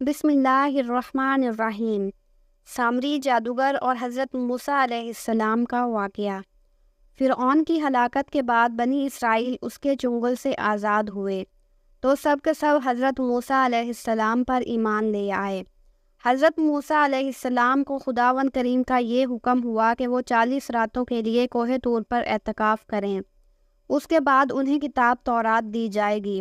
بسم اللہ الرحمن الرحیم۔ سامری جادوگر اور حضرت موسیٰ علیہ السلام کا واقعہ۔ فرعون کی ہلاکت کے بعد بنی اسرائیل اس کے چنگل سے آزاد ہوئے تو سب کے سب حضرت موسیٰ علیہ السلام پر ایمان لے آئے۔ حضرت موسیٰ علیہ السلام کو خداوند کریم کا یہ حکم ہوا کہ وہ 40 راتوں کے لیے کوہ طور پر اعتکاف کریں، اس کے بعد انہیں کتاب تورات دی جائے گی۔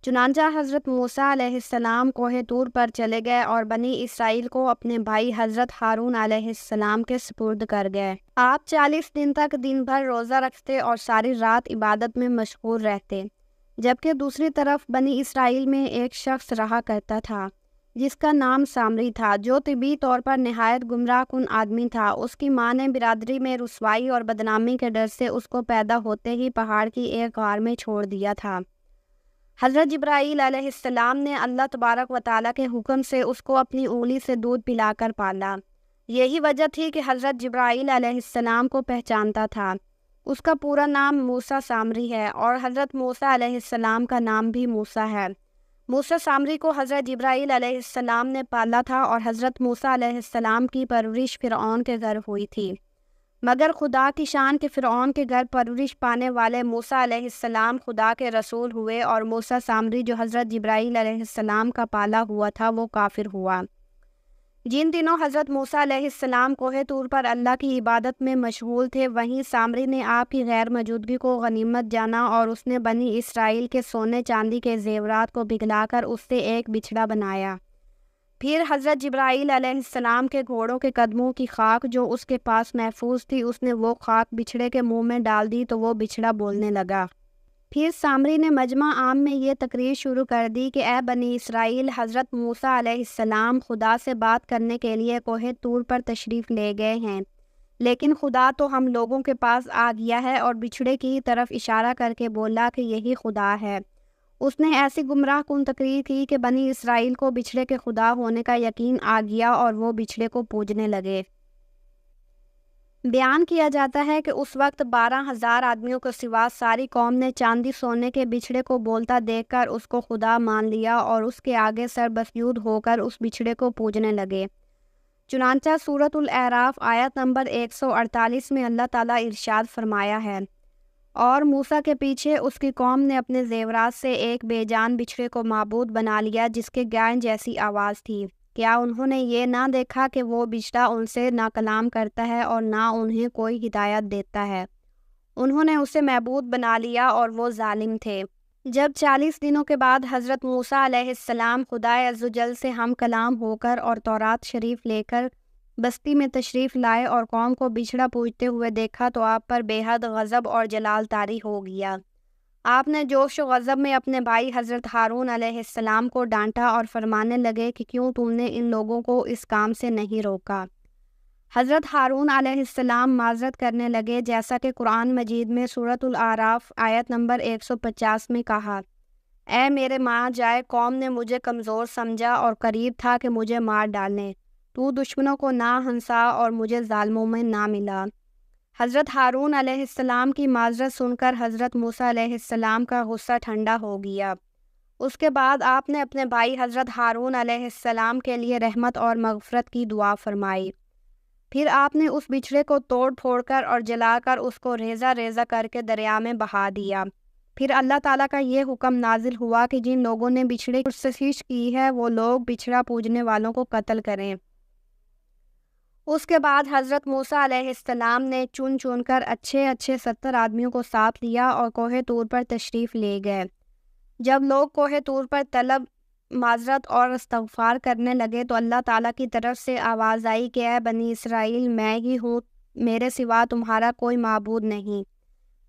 چنانچہ حضرت موسیٰ علیہ السلام کوہ طور پر چلے گئے اور بنی اسرائیل کو اپنے بھائی حضرت ہارون علیہ السلام کے سپرد کر گئے۔ آپ 40 دن تک دن بھر روزہ رکھتے اور ساری رات عبادت میں مشغول رہتے، جبکہ دوسری طرف بنی اسرائیل میں ایک شخص رہا کرتا تھا جس کا نام سامری تھا، جو طبی طور پر نہایت گمراہ کن آدمی تھا۔ اس کی ماں نے برادری میں رسوائی اور بدنامی کے ڈر سے اس کو پیدا ہوتے ہی پہاڑ کی ایک غار میں چھوڑ دیا تھا۔ حضرت جبرائیل علیہ السلام نے اللہ تبارک و تعالیٰ کے حکم سے اس کو اپنی انگلی سے دودھ پلا کر پالا۔ یہی وجہ تھی کہ حضرت جبرائیل علیہ السلام کو پہچانتا تھا۔ اس کا پورا نام موسیٰ سامری ہے اور حضرت موسیٰ علیہ السلام کا نام بھی موسیٰ ہے۔ موسیٰ سامری کو حضرت جبرائیل علیہ السلام نے پالا تھا اور حضرت موسیٰ علیہ السلام کی پرورش فرعون کے گھر ہوئی تھی، مگر خدا کی شان کے فرعون کے گھر پرورش پانے والے موسیٰ علیہ السلام خدا کے رسول ہوئے، اور موسیٰ سامری جو حضرت جبرائیل علیہ السلام کا پالا ہوا تھا وہ کافر ہوا۔ جن دنوں حضرت موسیٰ علیہ السلام کوہ طور پر اللہ کی عبادت میں مشغول تھے، وہیں سامری نے آپ کی غیر موجودگی کو غنیمت جانا اور اس نے بنی اسرائیل کے سونے چاندی کے زیورات کو پگھلا کر اس سے ایک بچھڑا بنایا۔ پھر حضرت جبرائیل علیہ السلام کے گھوڑوں کے قدموں کی خاک جو اس کے پاس محفوظ تھی، اس نے وہ خاک بچھڑے کے منہ میں ڈال دی تو وہ بچھڑا بولنے لگا۔ پھر سامری نے مجمع عام میں یہ تقریر شروع کر دی کہ اے بنی اسرائیل، حضرت موسیٰ علیہ السلام خدا سے بات کرنے کے لیے کوہ طور پر تشریف لے گئے ہیں، لیکن خدا تو ہم لوگوں کے پاس آ گیا ہے اور بچھڑے کی طرف اشارہ کر کے بولا کہ یہی خدا ہے۔ اس نے ایسی گمراہ کن تقریر کی کہ بنی اسرائیل کو بچھڑے کے خدا ہونے کا یقین آ گیا اور وہ بچھڑے کو پوجنے لگے۔ بیان کیا جاتا ہے کہ اس وقت 12,000 آدمیوں کے سوا ساری قوم نے چاندی سونے کے بچھڑے کو بولتا دیکھ کر اس کو خدا مان لیا اور اس کے آگے سر بسجود ہو کر اس بچھڑے کو پوجنے لگے۔ چنانچہ سورۃ الاعراف آیت نمبر 148 میں اللہ تعالیٰ ارشاد فرمایا ہے، اور موسیٰ کے پیچھے اس کی قوم نے اپنے زیورات سے ایک بے جان بچھڑے کو معبود بنا لیا جس کے گائن جیسی آواز تھی۔ کیا انہوں نے یہ نہ دیکھا کہ وہ بچھڑا ان سے نہ کلام کرتا ہے اور نہ انہیں کوئی ہدایت دیتا ہے؟ انہوں نے اسے معبود بنا لیا اور وہ ظالم تھے۔ جب 40 دنوں کے بعد حضرت موسیٰ علیہ السلام خدائے عزوجل سے ہم کلام ہو کر اور تورات شریف لے کر بستی میں تشریف لائے اور قوم کو بچھڑا پوجتے ہوئے دیکھا تو آپ پر بے حد غضب اور جلال طاری ہو گیا۔ آپ نے جوش و غضب میں اپنے بھائی حضرت ہارون علیہ السلام کو ڈانٹا اور فرمانے لگے کہ کیوں تم نے ان لوگوں کو اس کام سے نہیں روکا؟ حضرت ہارون علیہ السلام معذرت کرنے لگے، جیسا کہ قرآن مجید میں سورۃ الاعراف آیت نمبر 150 میں کہا، اے میرے ماں جائے، قوم نے مجھے کمزور سمجھا اور قریب تھا کہ مجھے مار ڈالیں، تو دشمنوں کو نہ ہنسا اور مجھے ظالموں میں نہ ملا۔ حضرت ہارون علیہ السلام کی معذرت سن کر حضرت موسیٰ علیہ السلام کا غصہ ٹھنڈا ہو گیا۔ اس کے بعد آپ نے اپنے بھائی حضرت ہارون علیہ السلام کے لیے رحمت اور مغفرت کی دعا فرمائی۔ پھر آپ نے اس بچھڑے کو توڑ پھوڑ کر اور جلا کر اس کو ریزہ ریزہ کر کے دریا میں بہا دیا۔ پھر اللہ تعالیٰ کا یہ حکم نازل ہوا کہ جن لوگوں نے بچھڑے کی پرستش کی ہے وہ لوگ بچھڑا پوجنے والوں کو قتل کریں۔ اس کے بعد حضرت موسیٰ علیہ السلام نے چن چن کر اچھے 70 آدمیوں کو ساتھ لیا اور کوہ طور پر تشریف لے گئے۔ جب لوگ کوہ طور پر طلب، معذرت اور استغفار کرنے لگے تو اللہ تعالیٰ کی طرف سے آواز آئی کہ اے بنی اسرائیل، میں ہی ہوں، میرے سوا تمہارا کوئی معبود نہیں۔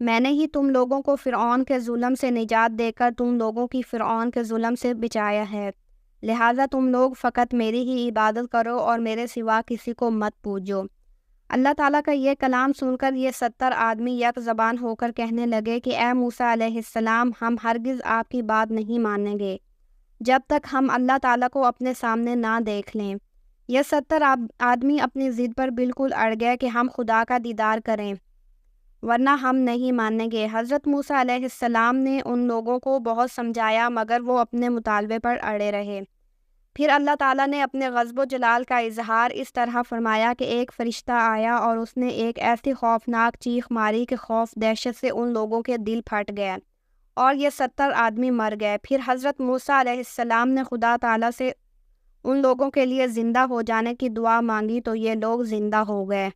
میں نے ہی تم لوگوں کو فرعون کے ظلم سے نجات دے کر تم لوگوں کی فرعون کے ظلم سے بچایا ہے، لہٰذا تم لوگ فقط میری ہی عبادت کرو اور میرے سوا کسی کو مت پوجو۔ اللہ تعالیٰ کا یہ کلام سن کر یہ 70 آدمی یک زبان ہو کر کہنے لگے کہ اے موسیٰ علیہ السلام، ہم ہرگز آپ کی بات نہیں مانیں گے جب تک ہم اللہ تعالیٰ کو اپنے سامنے نہ دیکھ لیں۔ یہ 70 آدمی اپنی ضد پر بالکل اڑ گئے کہ ہم خدا کا دیدار کریں ورنہ ہم نہیں مانیں گے۔ حضرت موسیٰ علیہ السلام نے ان لوگوں کو بہت سمجھایا مگر وہ اپنے مطالبے پر اڑے رہے۔ پھر اللہ تعالیٰ نے اپنے غضب و جلال کا اظہار اس طرح فرمایا کہ ایک فرشتہ آیا اور اس نے ایک ایسی خوفناک چیخ ماری کہ خوف دہشت سے ان لوگوں کے دل پھٹ گئے اور یہ 70 آدمی مر گئے۔ پھر حضرت موسیٰ علیہ السلام نے خدا تعالیٰ سے ان لوگوں کے لیے زندہ ہو جانے کی دعا مانگی تو یہ لوگ زندہ ہو گئے۔